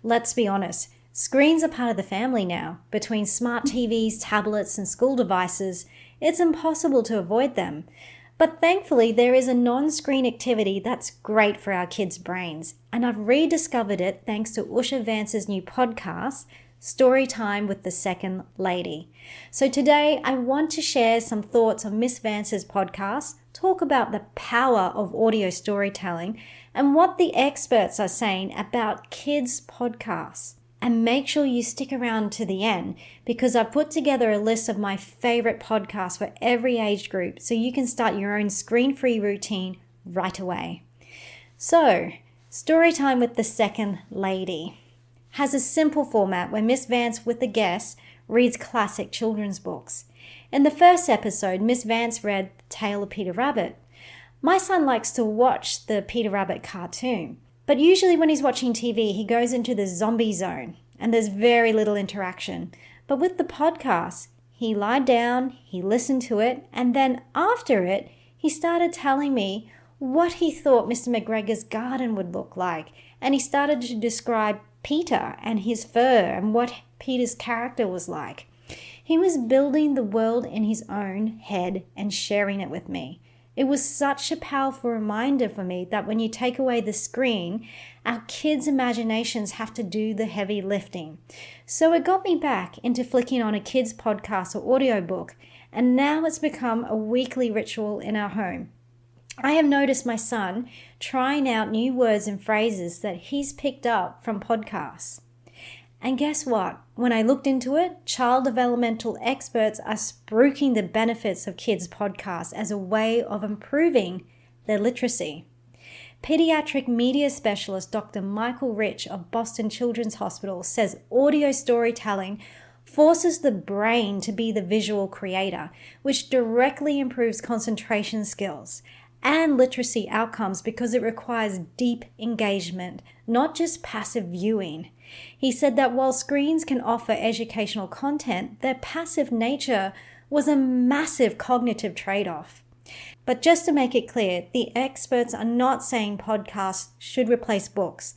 Let's be honest, screens are part of the family now. Between smart TVs, tablets, and school devices, it's impossible to avoid them. But thankfully, there is a non-screen activity that's great for our kids' brains, and I've rediscovered it thanks to Usha Vance's new podcast, Story Time with the Second Lady. So today, I want to share some thoughts on Miss Vance's podcast, talk about the power of audio storytelling, and what the experts are saying about kids' podcasts. And make sure you stick around to the end because I've put together a list of my favorite podcasts for every age group so you can start your own screen-free routine right away. So, Storytime with the Second Lady has a simple format where Miss Vance with the guests reads classic children's books. In the first episode, Miss Vance read The Tale of Peter Rabbit. My son likes to watch the Peter Rabbit cartoon. But usually when he's watching TV, he goes into the zombie zone and there's very little interaction. But with the podcast, he lied down, he listened to it, and then after it, he started telling me what he thought Mr. McGregor's garden would look like. And he started to describe Peter and his fur and what Peter's character was like. He was building the world in his own head and sharing it with me. It was such a powerful reminder for me that when you take away the screen, our kids' imaginations have to do the heavy lifting. So it got me back into flicking on a kids' podcast or audiobook, and now it's become a weekly ritual in our home. I have noticed my son trying out new words and phrases that he's picked up from podcasts. And guess what? When I looked into it, child developmental experts are spruiking the benefits of kids' podcasts as a way of improving their literacy. Pediatric media specialist Dr. Michael Rich of Boston Children's Hospital says audio storytelling forces the brain to be the visual creator, which directly improves concentration skills and literacy outcomes because it requires deep engagement, not just passive viewing. He said that while screens can offer educational content, their passive nature was a massive cognitive trade-off. But just to make it clear, the experts are not saying podcasts should replace books,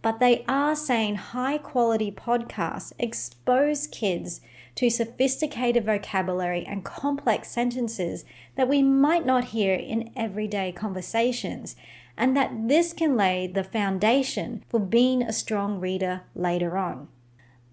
but they are saying high-quality podcasts expose kids to sophisticated vocabulary and complex sentences that we might not hear in everyday conversations, and that this can lay the foundation for being a strong reader later on.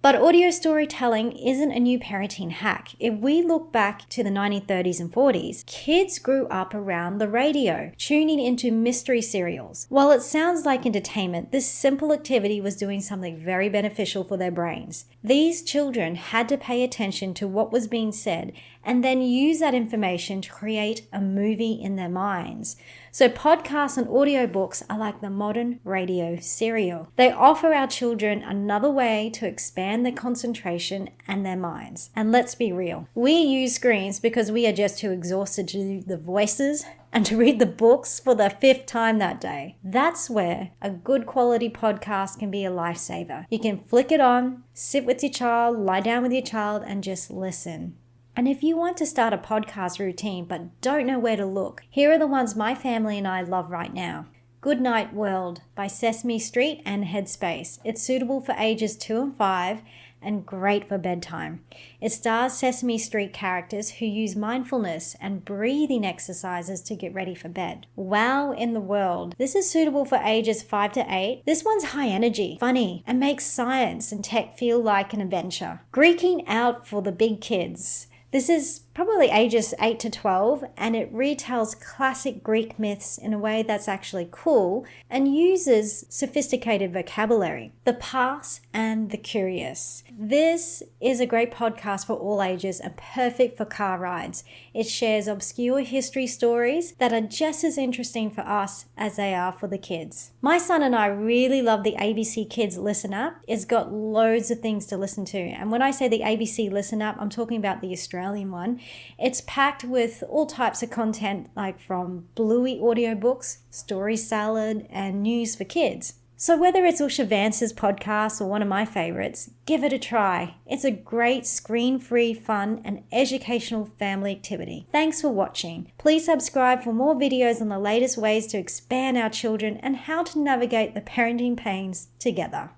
But audio storytelling isn't a new parenting hack. If we look back to the 1930s and 40s, kids grew up around the radio, tuning into mystery serials. While it sounds like entertainment, this simple activity was doing something very beneficial for their brains. These children had to pay attention to what was being said and then use that information to create a movie in their minds. So podcasts and audiobooks are like the modern radio serial. They offer our children another way to expand their concentration and their minds. And let's be real, we use screens because we are just too exhausted to do the voices and to read the books for the 5th time that day. That's where a good quality podcast can be a lifesaver. You can flick it on, sit with your child, lie down with your child, and just listen. And if you want to start a podcast routine but don't know where to look, here are the ones my family and I love right now. Good Night World by Sesame Street and Headspace. It's suitable for ages 2 and 5 and great for bedtime. It stars Sesame Street characters who use mindfulness and breathing exercises to get ready for bed. Wow in the World. This is suitable for ages 5 to 8. This one's high energy, funny, and makes science and tech feel like an adventure. Greeking Out for the big kids. This is probably ages 8 to 12, and it retells classic Greek myths in a way that's actually cool and uses sophisticated vocabulary. The Past and the Curious. This is a great podcast for all ages and perfect for car rides. It shares obscure history stories that are just as interesting for us as they are for the kids. My son and I really love the ABC Kids Listen App. It's got loads of things to listen to. And when I say the ABC Listen App, I'm talking about the Australian one. It's packed with all types of content, like from Bluey audiobooks, story salad, and news for kids. So whether it's Usha Vance's podcast or one of my favorites, give it a try. It's a great screen-free, fun, and educational family activity. Thanks for watching. Please subscribe for more videos on the latest ways to expand our children and how to navigate the parenting pains together.